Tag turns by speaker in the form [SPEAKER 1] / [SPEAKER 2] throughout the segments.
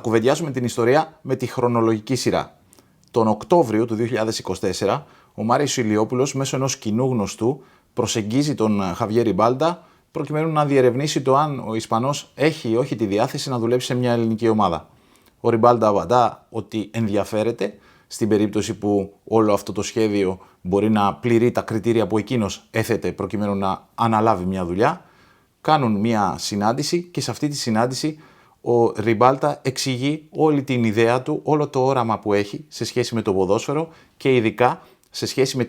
[SPEAKER 1] κουβεντιάσουμε την ιστορία με τη χρονολογική σειρά. Τον Οκτώβριο του 2024, ο Μάριος Ηλιόπουλος μέσω ενός κοινού γνωστού προσεγγίζει τον Χαβιέ Ριμπάλντα προκειμένου να διερευνήσει το αν ο Ισπανός έχει ή όχι τη διάθεση να δουλέψει σε μια ελληνική ομάδα. Ο Ριμπάλντα απαντά ότι ενδιαφέρεται στην περίπτωση που όλο αυτό το σχέδιο μπορεί να πληρεί τα κριτήρια που εκείνος έθετε προκειμένου να αναλάβει μια δουλειά. Κάνουν μια συνάντηση και σε αυτή τη συνάντηση ο Ριμπάλντα εξηγεί όλη την ιδέα του, όλο το όραμα που έχει σε σχέση με το ποδόσφαιρο και ειδικά σε σχέση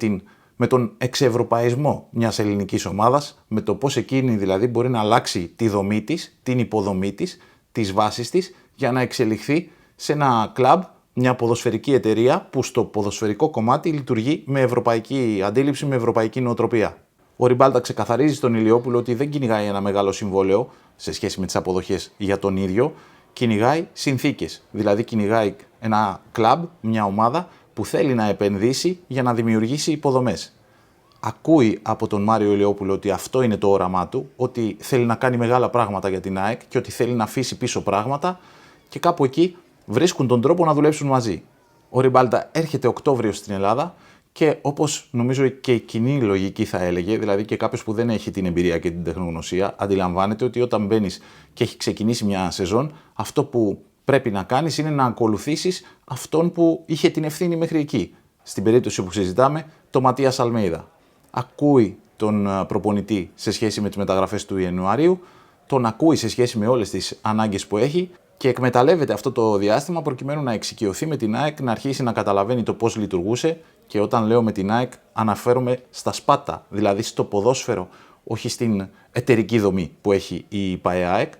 [SPEAKER 1] με τον εξευρωπαϊσμό μιας ελληνικής ομάδας, με το πώς εκείνη δηλαδή μπορεί να αλλάξει τη δομή της, την υποδομή της, τις βάσεις της για να εξελιχθεί σε ένα κλαμπ, μια ποδοσφαιρική εταιρεία που στο ποδοσφαιρικό κομμάτι λειτουργεί με ευρωπαϊκή αντίληψη, με ευρωπαϊκή νοοτροπία. Ο Ριμπάλντα ξεκαθαρίζει στον Ηλιόπουλο ότι δεν κυνηγάει ένα μεγάλο συμβόλαιο σε σχέση με τις αποδοχές για τον ίδιο, κυνηγάει συνθήκες. Δηλαδή κυνηγάει ένα κλαμπ, μια ομάδα που θέλει να επενδύσει για να δημιουργήσει υποδομές. Ακούει από τον Μάριο Ηλιόπουλο ότι αυτό είναι το όραμά του, ότι θέλει να κάνει μεγάλα πράγματα για την ΑΕΚ και ότι θέλει να αφήσει πίσω πράγματα και κάπου εκεί βρίσκουν τον τρόπο να δουλέψουν μαζί. Ο Ριμπάλντα έρχεται Οκτώβριο στην Ελλάδα και όπως νομίζω και η κοινή λογική θα έλεγε, δηλαδή και κάποιος που δεν έχει την εμπειρία και την τεχνογνωσία, αντιλαμβάνεται ότι όταν μπαίνεις και έχει ξεκινήσει μια σεζόν, αυτό που πρέπει να κάνεις είναι να ακολουθήσεις αυτόν που είχε την ευθύνη μέχρι εκεί. Στην περίπτωση που συζητάμε, το Ματίας Αλμέιδα. Ακούει τον προπονητή σε σχέση με τις μεταγραφές του Ιανουαρίου, τον ακούει σε σχέση με όλες τις ανάγκες που έχει και εκμεταλλεύεται αυτό το διάστημα προκειμένου να εξοικειωθεί με την ΑΕΚ, να αρχίσει να καταλαβαίνει το πώς λειτουργούσε και όταν λέω με την ΑΕΚ αναφέρομαι στα σπάτα, δηλαδή στο ποδόσφαιρο, όχι στην εταιρική δομή που έχει η ΠΑΕΑΕΚ.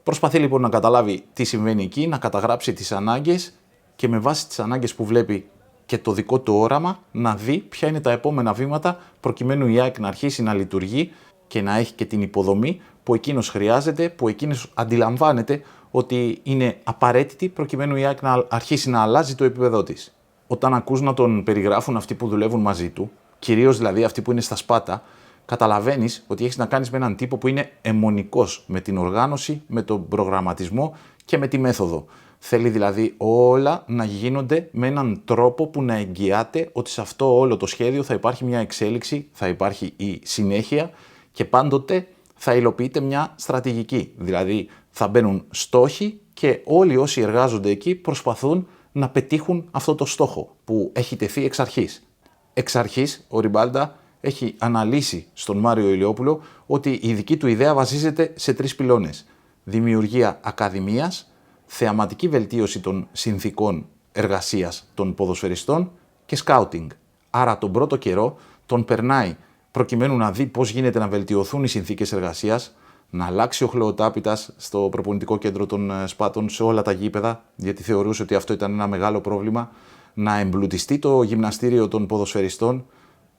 [SPEAKER 1] Προσπαθεί λοιπόν να καταλάβει τι συμβαίνει εκεί, να καταγράψει τις ανάγκες και με βάση τις ανάγκες που βλέπει και το δικό του όραμα να δει ποια είναι τα επόμενα βήματα προκειμένου η ΑΕΚ να αρχίσει να λειτουργεί και να έχει και την υποδομή που εκείνος χρειάζεται, που εκείνος αντιλαμβάνεται ότι είναι απαραίτητη προκειμένου η ΑΕΚ να αρχίσει να αλλάζει το επίπεδό της. Όταν ακούς να τον περιγράφουν αυτοί που δουλεύουν μαζί του, κυρίως δηλαδή αυτοί που είναι στα σπάτα, καταλαβαίνεις ότι έχεις να κάνεις με έναν τύπο που είναι αιμονικός με την οργάνωση, με τον προγραμματισμό και με τη μέθοδο. Θέλει δηλαδή όλα να γίνονται με έναν τρόπο που να εγγυάται ότι σε αυτό όλο το σχέδιο θα υπάρχει μια εξέλιξη, θα υπάρχει η συνέχεια και πάντοτε θα υλοποιείται μια στρατηγική. Δηλαδή θα μπαίνουν στόχοι και όλοι όσοι εργάζονται εκεί προσπαθούν να πετύχουν αυτό το στόχο που έχει τεθεί εξ αρχής. Εξ αρχής ο Ριμπάλντα έχει αναλύσει στον Μάριο Ηλιόπουλο ότι η δική του ιδέα βασίζεται σε 3 πυλώνες. Δημιουργία ακαδημίας, θεαματική βελτίωση των συνθήκων εργασίας των ποδοσφαιριστών και σκάουτινγκ. Άρα τον πρώτο καιρό τον περνάει προκειμένου να δει πώς γίνεται να βελτιωθούν οι συνθήκες εργασίας, να αλλάξει ο χλωοτάπητας στο προπονητικό κέντρο των Σπάτων σε όλα τα γήπεδα, γιατί θεωρούσε ότι αυτό ήταν ένα μεγάλο πρόβλημα, να εμπλουτιστεί το γυμναστήριο των ποδοσφαιριστών,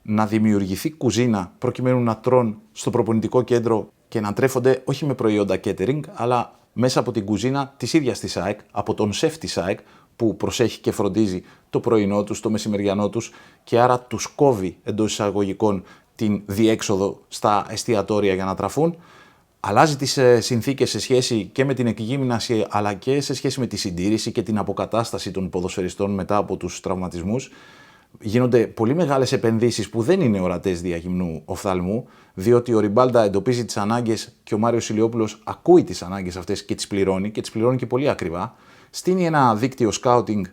[SPEAKER 1] να δημιουργηθεί κουζίνα προκειμένου να τρώνε στο προπονητικό κέντρο και να τρέφονται όχι με προϊόντα catering, αλλά μέσα από την κουζίνα της ίδιας της ΑΕΚ, από τον σεφ της ΑΕΚ, που προσέχει και φροντίζει το πρωινό τους, το μεσημεριανό τους και άρα τους κόβει εντός εισαγωγικών την διέξοδο στα εστιατόρια για να τραφούν. Αλλάζει τις συνθήκες σε σχέση και με την εκγύμναση αλλά και σε σχέση με τη συντήρηση και την αποκατάσταση των ποδοσφαιριστών μετά από τους τραυματισμούς. Γίνονται πολύ μεγάλες επενδύσεις που δεν είναι ορατές δια γυμνού οφθαλμού, διότι ο Ριμπάλντα εντοπίζει τις ανάγκες και ο Μάριος Ηλιόπουλος ακούει τις ανάγκες αυτές και τις πληρώνει και πολύ ακριβά. Στείνει ένα δίκτυο σκάουτινγκ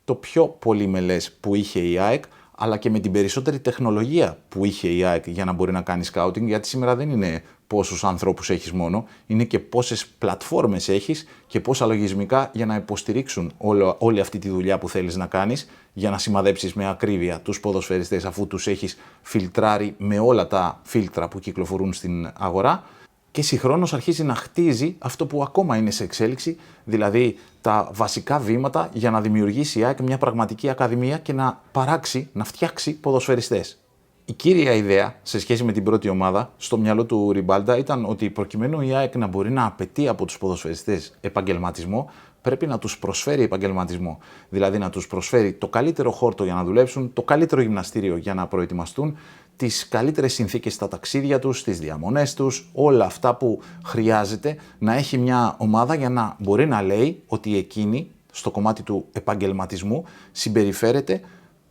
[SPEAKER 1] το πιο πολυμελές που είχε η ΑΕΚ, αλλά και με την περισσότερη τεχνολογία που είχε η ΑΕΚ για να μπορεί να κάνει σκάουτινγκ, γιατί σήμερα δεν είναι πόσους ανθρώπους έχεις μόνο, είναι και πόσες πλατφόρμες έχεις και πόσα λογισμικά για να υποστηρίξουν όλη αυτή τη δουλειά που θέλεις να κάνεις, για να σημαδέψεις με ακρίβεια τους ποδοσφαιριστές αφού τους έχεις φιλτράρει με όλα τα φίλτρα που κυκλοφορούν στην αγορά. Και συγχρόνως αρχίζει να χτίζει αυτό που ακόμα είναι σε εξέλιξη, δηλαδή τα βασικά βήματα για να δημιουργήσει η ΑΕΚ μια πραγματική ακαδημία και να παράξει, να φτιάξει ποδοσφαιριστές. Η κύρια ιδέα σε σχέση με την πρώτη ομάδα στο μυαλό του Ριμπάλντα ήταν ότι προκειμένου η ΑΕΚ να μπορεί να απαιτεί από τους ποδοσφαιριστές επαγγελματισμό, πρέπει να τους προσφέρει επαγγελματισμό. Δηλαδή να τους προσφέρει το καλύτερο χόρτο για να δουλέψουν, το καλύτερο γυμναστήριο για να προετοιμαστούν, τις καλύτερες συνθήκες στα ταξίδια τους, στις διαμονές τους, όλα αυτά που χρειάζεται να έχει μια ομάδα για να μπορεί να λέει ότι εκείνη στο κομμάτι του επαγγελματισμού συμπεριφέρεται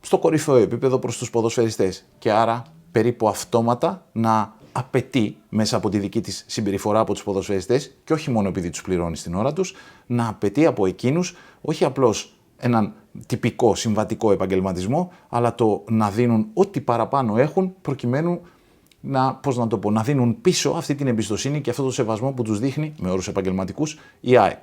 [SPEAKER 1] στο κορυφαίο επίπεδο προς τους ποδοσφαιριστές και άρα περίπου αυτόματα να απαιτεί μέσα από τη δική της συμπεριφορά από τους ποδοσφαιριστές και όχι μόνο επειδή τους πληρώνει στην ώρα τους, να απαιτεί από εκείνους όχι απλώς έναν τυπικό συμβατικό επαγγελματισμό, αλλά το να δίνουν ό,τι παραπάνω έχουν προκειμένου να δίνουν πίσω αυτή την εμπιστοσύνη και αυτό το σεβασμό που τους δείχνει με όρους επαγγελματικούς η ΑΕΚ.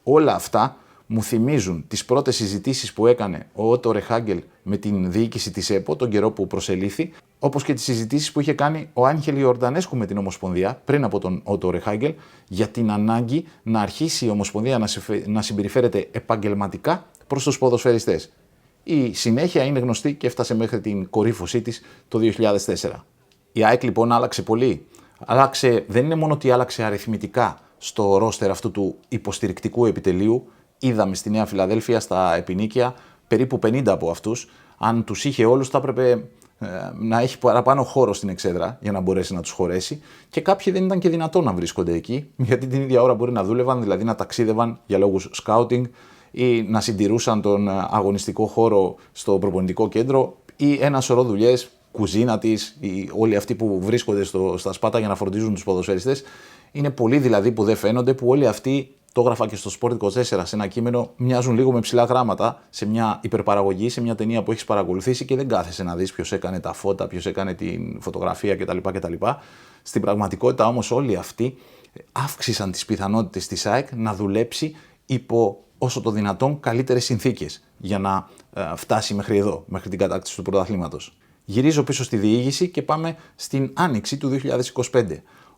[SPEAKER 1] Όλα αυτά μου θυμίζουν τις πρώτες συζητήσεις που έκανε ο Ότο Ρεχάγκελ με την διοίκηση της ΕΠΟ τον καιρό που προσελήφθη, όπως και τις συζητήσεις που είχε κάνει ο Άγχελ Ιορδανέσκου με την Ομοσπονδία πριν από τον Ότο Ρεχάγκελ για την ανάγκη να αρχίσει η Ομοσπονδία να συμπεριφέρεται επαγγελματικά προς τους ποδοσφαιριστές. Η συνέχεια είναι γνωστή και έφτασε μέχρι την κορύφωσή της το 2004. Η ΑΕΚ λοιπόν άλλαξε πολύ. Δεν είναι μόνο ότι άλλαξε αριθμητικά στο ρόστερ αυτού του υποστηρικτικού επιτελείου. Είδαμε στη Νέα Φιλαδέλφια, στα επινίκια, περίπου 50 από αυτούς. Αν τους είχε όλους, θα έπρεπε να έχει παραπάνω χώρο στην εξέδρα για να μπορέσει να τους χωρέσει. Και κάποιοι δεν ήταν και δυνατόν να βρίσκονται εκεί, γιατί την ίδια ώρα μπορεί να δούλευαν, δηλαδή να ταξίδευαν για λόγους σκάουτινγκ ή να συντηρούσαν τον αγωνιστικό χώρο στο προπονητικό κέντρο ή ένα σωρό δουλειές, κουζίνα της, όλοι αυτοί που βρίσκονται στα σπάτα για να φροντίζουν τους ποδοσφαιριστές. Είναι πολλοί δηλαδή που δεν φαίνονται, που όλοι αυτοί, το έγραφα και στο Sport 24 σε ένα κείμενο, μοιάζουν λίγο με ψηλά γράμματα σε μια υπερπαραγωγή, σε μια ταινία που έχεις παρακολουθήσει και δεν κάθεσαι να δεις ποιος έκανε τα φώτα, ποιος έκανε την φωτογραφία κτλ. Στην πραγματικότητα όμως όλοι αυτοί αύξησαν τις πιθανότητες της ΑΕΚ να δουλέψει υπό όσο το δυνατόν καλύτερες συνθήκες για να φτάσει μέχρι εδώ, μέχρι την κατάκτηση του πρωταθλήματος. Γυρίζω πίσω στη διήγηση και πάμε στην άνοιξη του 2025,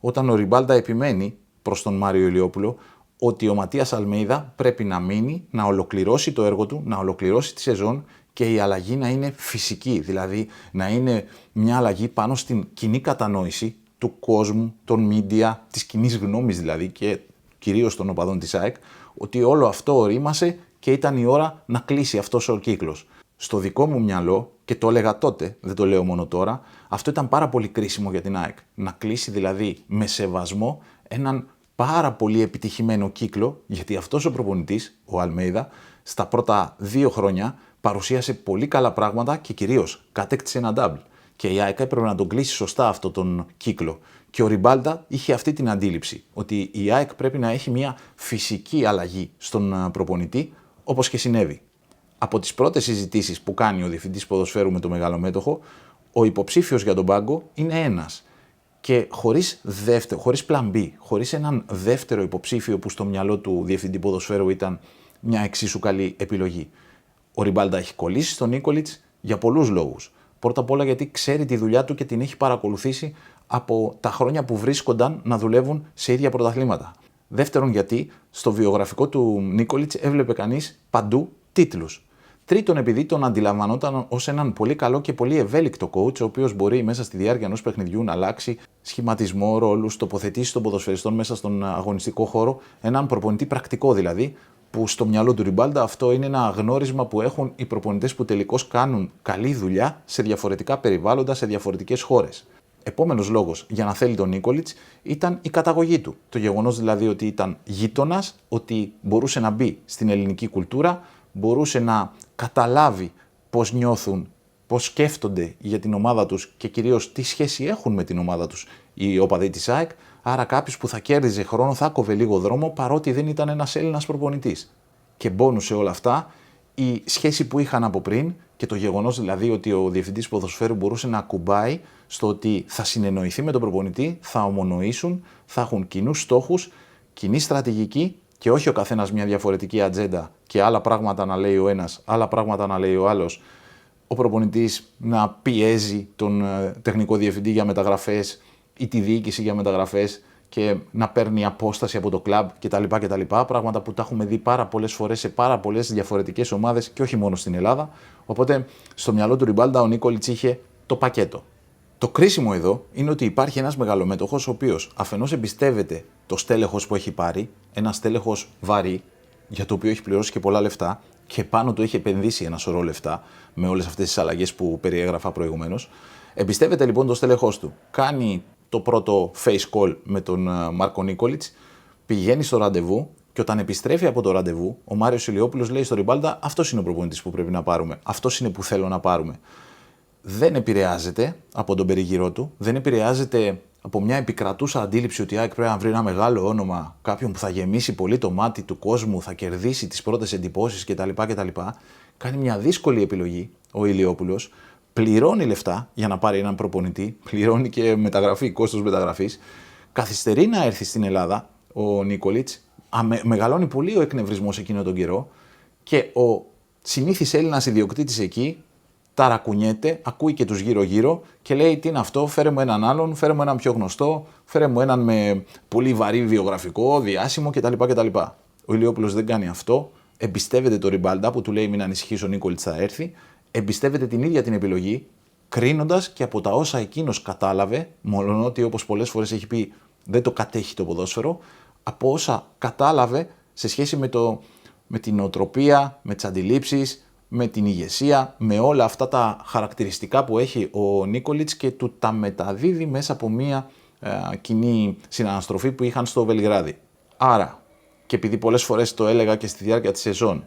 [SPEAKER 1] όταν ο Ριμπάλντα επιμένει προς τον Μάριο Ηλιόπουλο ότι ο Ματίας Αλμέιδα πρέπει να μείνει, να ολοκληρώσει το έργο του, να ολοκληρώσει τη σεζόν και η αλλαγή να είναι φυσική, δηλαδή να είναι μια αλλαγή πάνω στην κοινή κατανόηση του κόσμου, των media, της κοινής γνώμης δηλαδή και κυρίως των οπαδών της ΑΕΚ, ότι όλο αυτό ορίμασε και ήταν η ώρα να κλείσει αυτός ο κύκλος. Στο δικό μου μυαλό, και το έλεγα τότε, δεν το λέω μόνο τώρα, αυτό ήταν πάρα πολύ κρίσιμο για την ΑΕΚ. Να κλείσει δηλαδή με σεβασμό έναν πάρα πολύ επιτυχημένο κύκλο, γιατί αυτός ο προπονητής, ο Αλμέιδα, στα πρώτα 2 χρόνια παρουσίασε πολύ καλά πράγματα και κυρίως κατέκτησε ένα double. Και η ΑΕΚ έπρεπε να τον κλείσει σωστά αυτόν τον κύκλο. Και ο Ριμπάλντα είχε αυτή την αντίληψη, ότι η ΑΕΚ πρέπει να έχει μια φυσική αλλαγή στον προπονητή, όπως και συνέβη. Από τις πρώτες συζητήσεις που κάνει ο διευθυντής ποδοσφαίρου με το μεγαλομέτωχο, ο υποψήφιος για τον πάγκο είναι ένας. Και χωρίς πλαν B, χωρίς έναν δεύτερο υποψήφιο που στο μυαλό του διευθυντή ποδοσφαίρου ήταν μια εξίσου καλή επιλογή. Ο Ριμπάλντα έχει κολλήσει στον Νίκολιτς για πολλούς λόγους. Πρώτα απ' όλα γιατί ξέρει τη δουλειά του και την έχει παρακολουθήσει από τα χρόνια που βρίσκονταν να δουλεύουν σε ίδια πρωταθλήματα. Δεύτερον, γιατί στο βιογραφικό του Νίκολιτς έβλεπε κανείς παντού τίτλους. Τρίτον, επειδή τον αντιλαμβανόταν ως έναν πολύ καλό και πολύ ευέλικτο coach, ο οποίος μπορεί μέσα στη διάρκεια ενός παιχνιδιού να αλλάξει σχηματισμό, ρόλους, τοποθετήσεις των ποδοσφαιριστών μέσα στον αγωνιστικό χώρο, έναν προπονητή πρακτικό δηλαδή, που στο μυαλό του Ριμπάλντα αυτό είναι ένα γνώρισμα που έχουν οι προπονητές που τελικώς κάνουν καλή δουλειά σε διαφορετικά περιβάλλοντα, σε διαφορετικές χώρες. Επόμενος λόγος για να θέλει τον Νίκολιτς ήταν η καταγωγή του. Το γεγονός δηλαδή ότι ήταν γείτονας, ότι μπορούσε να μπει στην ελληνική κουλτούρα, μπορούσε να καταλάβει πώς νιώθουν, πώς σκέφτονται για την ομάδα τους και κυρίως τι σχέση έχουν με την ομάδα τους οι οπαδοί της ΑΕΚ. Άρα κάποιος που θα κέρδιζε χρόνο, θα κόβε λίγο δρόμο, παρότι δεν ήταν ένας Έλληνας προπονητής. Και μπόνους σε όλα αυτά, η σχέση που είχαν από πριν και το γεγονός δηλαδή ότι ο διευθυντής ποδοσφαίρου μπορούσε να ακουμπάει στο ότι θα συνεννοηθεί με τον προπονητή, θα ομονοήσουν, θα έχουν κοινούς στόχους, κοινή στρατηγική και όχι ο καθένας μια διαφορετική ατζέντα και άλλα πράγματα να λέει ο ένας, άλλα πράγματα να λέει ο άλλος. Ο προπονητής να πιέζει τον τεχνικό διευθυντή για μεταγραφές ή τη διοίκηση για μεταγραφές και να παίρνει απόσταση από το κλαμπ κτλ. Πράγματα που τα έχουμε δει πάρα πολλές φορές σε πάρα πολλές διαφορετικές ομάδες και όχι μόνο στην Ελλάδα. Οπότε στο μυαλό του Ριμπάλντα ο Νίκολιτς είχε το πακέτο. Το κρίσιμο εδώ είναι ότι υπάρχει ένας μεγαλομέτωχος ο οποίος αφενός εμπιστεύεται το στέλεχος που έχει πάρει, ένα στέλεχος βαρύ, για το οποίο έχει πληρώσει και πολλά λεφτά και πάνω του έχει επενδύσει ένα σωρό λεφτά με όλες αυτές τις αλλαγές που περιέγραφα προηγουμένως. Εμπιστεύεται λοιπόν το στέλεχος του. Κάνει το πρώτο face call με τον Μάρκο Νίκολιτς, πηγαίνει στο ραντεβού και όταν επιστρέφει από το ραντεβού, ο Μάριος Ηλιόπουλος λέει στο Ριμπάλντα: αυτός είναι ο προπονητής που πρέπει να πάρουμε. Αυτός είναι που θέλω να πάρουμε. Δεν επηρεάζεται από τον περίγυρό του, δεν επηρεάζεται από μια επικρατούσα αντίληψη ότι η ΑΕΚ πρέπει να βρει ένα μεγάλο όνομα, κάποιον που θα γεμίσει πολύ το μάτι του κόσμου, θα κερδίσει τις πρώτες εντυπώσεις κτλ. Κάνει μια δύσκολη επιλογή ο Ηλιόπουλος, πληρώνει λεφτά για να πάρει έναν προπονητή, πληρώνει και μεταγραφή, κόστος μεταγραφής, καθυστερεί να έρθει στην Ελλάδα ο Νίκολιτς, μεγαλώνει πολύ ο εκνευρισμός εκείνο τον καιρό και ο συνήθις Έλληνας ιδιοκτήτης εκεί ταρακουνιέται, ακούει και τους γύρω-γύρω και λέει: τι είναι αυτό, φέρε μου έναν άλλον, φέρε μου έναν πιο γνωστό, φέρε μου έναν με πολύ βαρύ βιογραφικό, διάσημο κτλ. Ο Ηλιόπουλος δεν κάνει αυτό. Εμπιστεύεται το Ριμπάλντα που του λέει: μην ανησυχείς, ο Νίκολιτς θα έρθει. Εμπιστεύεται την ίδια την επιλογή, κρίνοντας και από τα όσα εκείνος κατάλαβε, μολονότι όπως πολλές φορές έχει πει δεν το κατέχει το ποδόσφαιρο, από όσα κατάλαβε σε σχέση με την νοοτροπία, με τις αντιλήψεις, με την ηγεσία, με όλα αυτά τα χαρακτηριστικά που έχει ο Νίκολιτς και του τα μεταδίδει μέσα από μια κοινή συναναστροφή που είχαν στο Βελιγράδι. Άρα, και επειδή πολλές φορές το έλεγα και στη διάρκεια της σεζόν,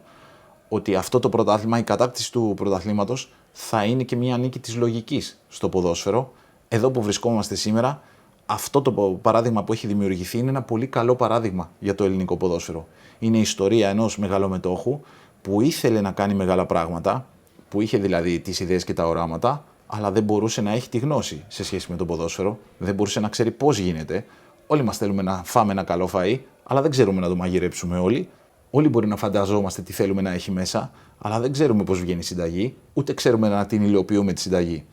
[SPEAKER 1] ότι αυτό το πρωτάθλημα, η κατάκτηση του πρωταθλήματος θα είναι και μια νίκη της λογικής στο ποδόσφαιρο. Εδώ που βρισκόμαστε σήμερα, αυτό το παράδειγμα που έχει δημιουργηθεί είναι ένα πολύ καλό παράδειγμα για το ελληνικό ποδόσφαιρο. Είναι η ιστορία ενός μεγαλομετόχου που ήθελε να κάνει μεγάλα πράγματα, που είχε δηλαδή τις ιδέες και τα οράματα, αλλά δεν μπορούσε να έχει τη γνώση σε σχέση με το ποδόσφαιρο, δεν μπορούσε να ξέρει πώς γίνεται. Όλοι μας θέλουμε να φάμε ένα καλό φαΐ, αλλά δεν ξέρουμε να το μαγειρέψουμε όλοι. Όλοι μπορεί να φανταζόμαστε τι θέλουμε να έχει μέσα, αλλά δεν ξέρουμε πώς βγαίνει η συνταγή, ούτε ξέρουμε να την υλοποιούμε τη συνταγή.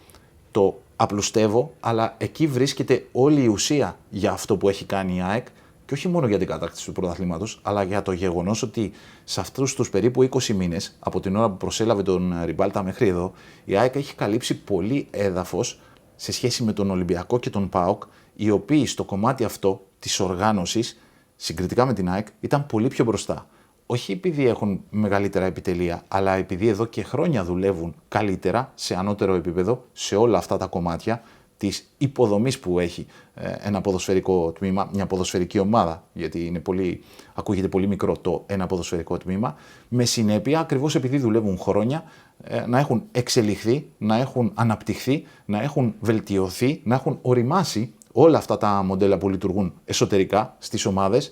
[SPEAKER 1] Το απλουστεύω, αλλά εκεί βρίσκεται όλη η ουσία για αυτό που έχει κάνει η ΑΕΚ και όχι μόνο για την κατάκτηση του πρωταθλήματος, αλλά για το γεγονός ότι σε αυτούς τους περίπου 20 μήνες, από την ώρα που προσέλαβε τον Ριμπάλτα μέχρι εδώ, η ΑΕΚ έχει καλύψει πολύ έδαφος σε σχέση με τον Ολυμπιακό και τον ΠΑΟΚ, οι οποίοι στο κομμάτι αυτό της οργάνωσης, συγκριτικά με την ΑΕΚ, ήταν πολύ πιο μπροστά. Όχι επειδή έχουν μεγαλύτερα επιτελεία, αλλά επειδή εδώ και χρόνια δουλεύουν καλύτερα, σε ανώτερο επίπεδο, σε όλα αυτά τα κομμάτια της υποδομής που έχει ένα ποδοσφαιρικό τμήμα, μια ποδοσφαιρική ομάδα, γιατί ακούγεται πολύ μικρό το ένα ποδοσφαιρικό τμήμα, με συνέπεια, ακριβώς επειδή δουλεύουν χρόνια, να έχουν εξελιχθεί, να έχουν αναπτυχθεί, να έχουν βελτιωθεί, να έχουν οριμάσει όλα αυτά τα μοντέλα που λειτουργούν εσωτερικά στις ομάδες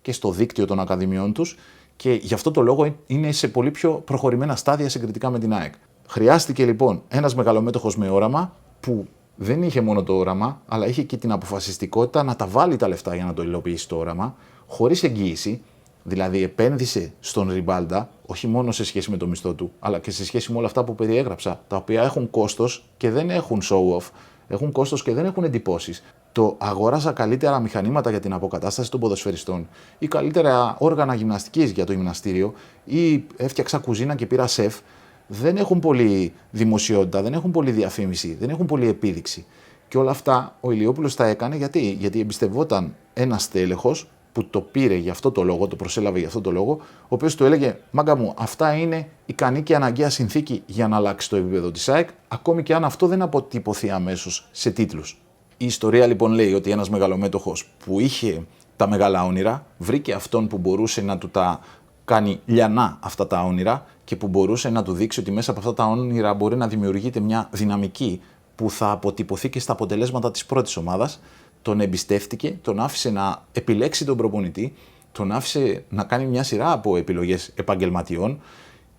[SPEAKER 1] και στο δίκτυο των ακαδημιών τους. Και γι' αυτό το λόγο είναι σε πολύ πιο προχωρημένα στάδια συγκριτικά με την ΑΕΚ. Χρειάστηκε λοιπόν ένας μεγαλομέτωχος με όραμα που δεν είχε μόνο το όραμα, αλλά είχε και την αποφασιστικότητα να τα βάλει τα λεφτά για να το υλοποιήσει το όραμα, χωρίς εγγύηση, δηλαδή επένδυσε στον Ριμπάλντα, όχι μόνο σε σχέση με το μισθό του, αλλά και σε σχέση με όλα αυτά που περιέγραψα, τα οποία έχουν κόστος και δεν έχουν show-off, έχουν κόστος και δεν έχουν εντυπώσεις. Το αγόρασα καλύτερα μηχανήματα για την αποκατάσταση των ποδοσφαιριστών ή καλύτερα όργανα γυμναστικής για το γυμναστήριο ή έφτιαξα κουζίνα και πήρα σεφ, δεν έχουν πολύ δημοσιότητα, δεν έχουν πολύ διαφήμιση, δεν έχουν πολύ επίδειξη. Και όλα αυτά ο Ηλιόπουλος τα έκανε γιατί εμπιστευόταν ένα στέλεχος που το πήρε για αυτό το λόγο, το προσέλαβε για αυτό το λόγο, ο οποίος του έλεγε: μάγκα μου, αυτά είναι ικανή και αναγκαία συνθήκη για να αλλάξει το επίπεδο της ΑΕΚ, ακόμη και αν αυτό δεν αποτυπωθεί αμέσως σε τίτλους. Η ιστορία λοιπόν λέει ότι ένας μεγαλομέτωχος που είχε τα μεγάλα όνειρα βρήκε αυτόν που μπορούσε να του τα κάνει λιανά αυτά τα όνειρα και που μπορούσε να του δείξει ότι μέσα από αυτά τα όνειρα μπορεί να δημιουργείται μια δυναμική που θα αποτυπωθεί και στα αποτελέσματα της πρώτης ομάδας. Τον εμπιστεύτηκε, τον άφησε να επιλέξει τον προπονητή, τον άφησε να κάνει μια σειρά από επιλογές επαγγελματιών,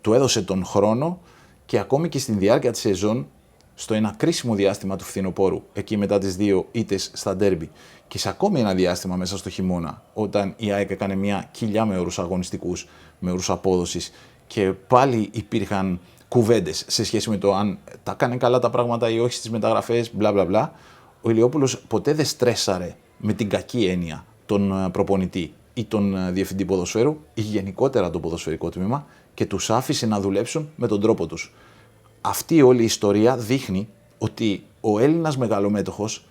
[SPEAKER 1] του έδωσε τον χρόνο και ακόμη και στην διάρκεια της σεζόν, στο ένα κρίσιμο διάστημα του φθινοπόρου, εκεί μετά τις 2 ήττες στα ντέρμπι, και σε ακόμη ένα διάστημα μέσα στο χειμώνα, όταν η ΑΕΚ έκανε μια κοιλιά με όρους αγωνιστικούς, με όρους απόδοσης και πάλι υπήρχαν κουβέντες σε σχέση με το αν τα έκανε καλά τα πράγματα ή όχι στις μεταγραφές, μπλα μπλα μπλα, ο Ηλιόπουλος ποτέ δεν στρέσαρε με την κακή έννοια τον προπονητή ή τον διευθυντή ποδοσφαίρου ή γενικότερα το ποδοσφαιρικό τμήμα και τους άφησε να δουλέψουν με τον τρόπο τους. Αυτή όλη η ιστορία δείχνει ότι ο Έλληνας μεγαλομέτωχος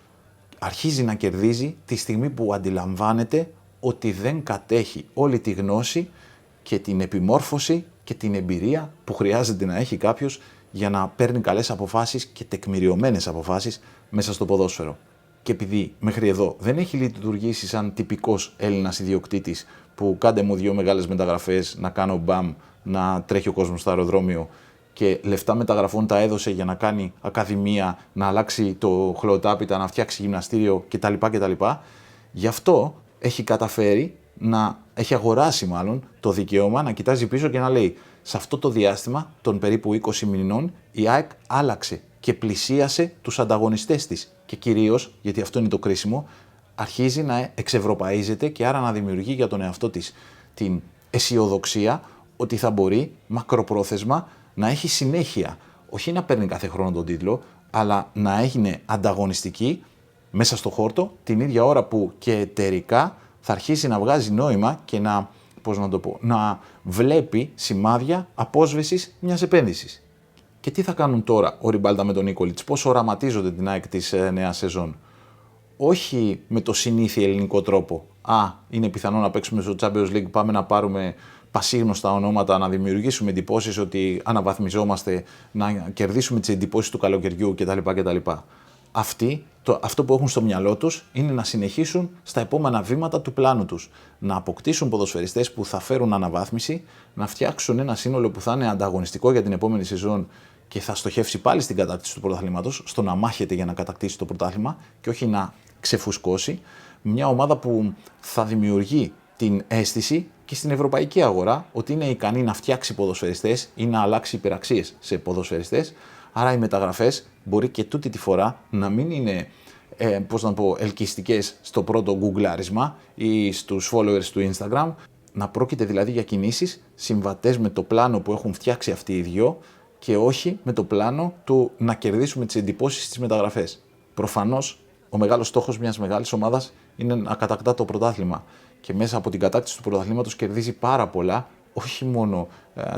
[SPEAKER 1] αρχίζει να κερδίζει τη στιγμή που αντιλαμβάνεται ότι δεν κατέχει όλη τη γνώση και την επιμόρφωση και την εμπειρία που χρειάζεται να έχει κάποιος για να παίρνει καλές αποφάσεις και τεκμηριωμένες αποφάσεις μέσα στο ποδόσφαιρο. Και επειδή μέχρι εδώ δεν έχει λειτουργήσει σαν τυπικός Έλληνας ιδιοκτήτης που κάντε μου 2 μεγάλες μεταγραφές, να κάνω μπαμ, να τρέχει ο κόσμος στο αεροδρόμιο και λεφτά μεταγραφών τα έδωσε για να κάνει ακαδημία, να αλλάξει το χλωτάπιτα, να φτιάξει γυμναστήριο κτλ. Γι' αυτό έχει καταφέρει έχει αγοράσει μάλλον το δικαίωμα να κοιτάζει πίσω και να λέει σε αυτό το διάστημα των περίπου 20 μηνών η ΑΕΚ άλλαξε και πλησίασε τους ανταγωνιστές της και κυρίως, γιατί αυτό είναι το κρίσιμο, αρχίζει να εξευρωπαίζεται και άρα να δημιουργεί για τον εαυτό της την αισιοδοξία ότι θα μπορεί μακροπρόθεσμα να έχει συνέχεια, όχι να παίρνει κάθε χρόνο τον τίτλο, αλλά να είναι ανταγωνιστική μέσα στο χόρτο την ίδια ώρα που και εταιρικά θα αρχίσει να βγάζει νόημα και να βλέπει σημάδια απόσβεσης μιας επένδυσης. Και τι θα κάνουν τώρα ο Ριμπάλτα με τον Νίκολιτς, πώς οραματίζονται την ΑΕΚ της νέας σεζόν. Όχι με το συνήθι ελληνικό τρόπο. Είναι πιθανό να παίξουμε στο Champions League, πάμε να πάρουμε πασίγνωστα ονόματα, να δημιουργήσουμε εντυπώσεις ότι αναβαθμιζόμαστε, να κερδίσουμε τις εντυπώσεις του καλοκαιριού κτλ. Αυτό που έχουν στο μυαλό τους είναι να συνεχίσουν στα επόμενα βήματα του πλάνου τους. Να αποκτήσουν ποδοσφαιριστές που θα φέρουν αναβάθμιση, να φτιάξουν ένα σύνολο που θα είναι ανταγωνιστικό για την επόμενη σεζόν και θα στοχεύσει πάλι στην κατάκτηση του πρωταθλήματος, στο να μάχεται για να κατακτήσει το πρωτάθλημα και όχι να ξεφουσκώσει. Μια ομάδα που θα δημιουργεί την αίσθηση και στην ευρωπαϊκή αγορά ότι είναι ικανή να φτιάξει ποδοσφαιριστές ή να αλλάξει υπεραξίες σε ποδοσφαιριστές. Άρα οι μεταγραφές μπορεί και τούτη τη φορά να μην είναι ελκυστικές στο πρώτο γκουγκλάρισμα ή στους followers του Instagram, να πρόκειται δηλαδή για κινήσεις συμβατές με το πλάνο που έχουν φτιάξει αυτοί οι δυο και όχι με το πλάνο του να κερδίσουμε τις εντυπώσεις στις μεταγραφές. Προφανώς ο μεγάλος στόχος μιας μεγάλης ομάδας είναι να κατακτά το πρωτάθλημα και μέσα από την κατάκτηση του πρωταθλήματος κερδίζει πάρα πολλά, όχι μόνο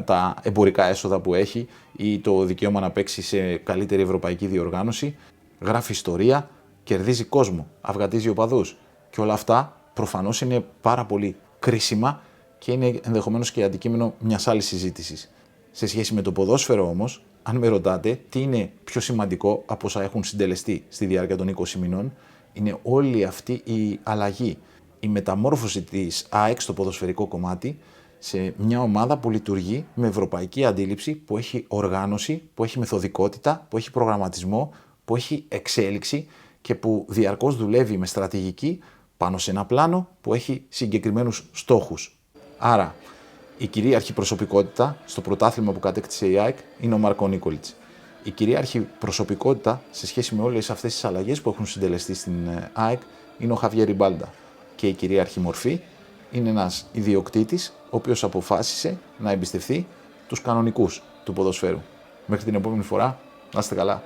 [SPEAKER 1] τα εμπορικά έσοδα που έχει ή το δικαίωμα να παίξει σε καλύτερη ευρωπαϊκή διοργάνωση, γράφει ιστορία, κερδίζει κόσμο, αυγατίζει οπαδούς και όλα αυτά προφανώς είναι πάρα πολύ κρίσιμα και είναι ενδεχομένως και αντικείμενο μιας άλλης συζήτησης. Σε σχέση με το ποδόσφαιρο όμως, αν με ρωτάτε τι είναι πιο σημαντικό από όσα έχουν συντελεστεί στη διάρκεια των 20 μηνών, είναι όλη αυτή η αλλαγή, η μεταμόρφωση της ΑΕΚ στο ποδοσφαιρικό κομμάτι σε μια ομάδα που λειτουργεί με ευρωπαϊκή αντίληψη, που έχει οργάνωση, που έχει μεθοδικότητα, που έχει προγραμματισμό, που έχει εξέλιξη και που διαρκώς δουλεύει με στρατηγική πάνω σε ένα πλάνο που έχει συγκεκριμένους στόχους. Άρα, η κυρίαρχη προσωπικότητα στο πρωτάθλημα που κατέκτησε η ΑΕΚ είναι ο Μάρκο Νίκολιτς. Η κυρίαρχη προσωπικότητα σε σχέση με όλες αυτές τις αλλαγές που έχουν συντελεστεί στην ΑΕΚ είναι ο Χαβιέρ Ριμπάλντα. Και η κυρίαρχη μορφή είναι ένας ιδιοκτήτης ο οποίος αποφάσισε να εμπιστευτεί τους κανονικούς του ποδοσφαίρου. Μέχρι την επόμενη φορά, να είστε καλά.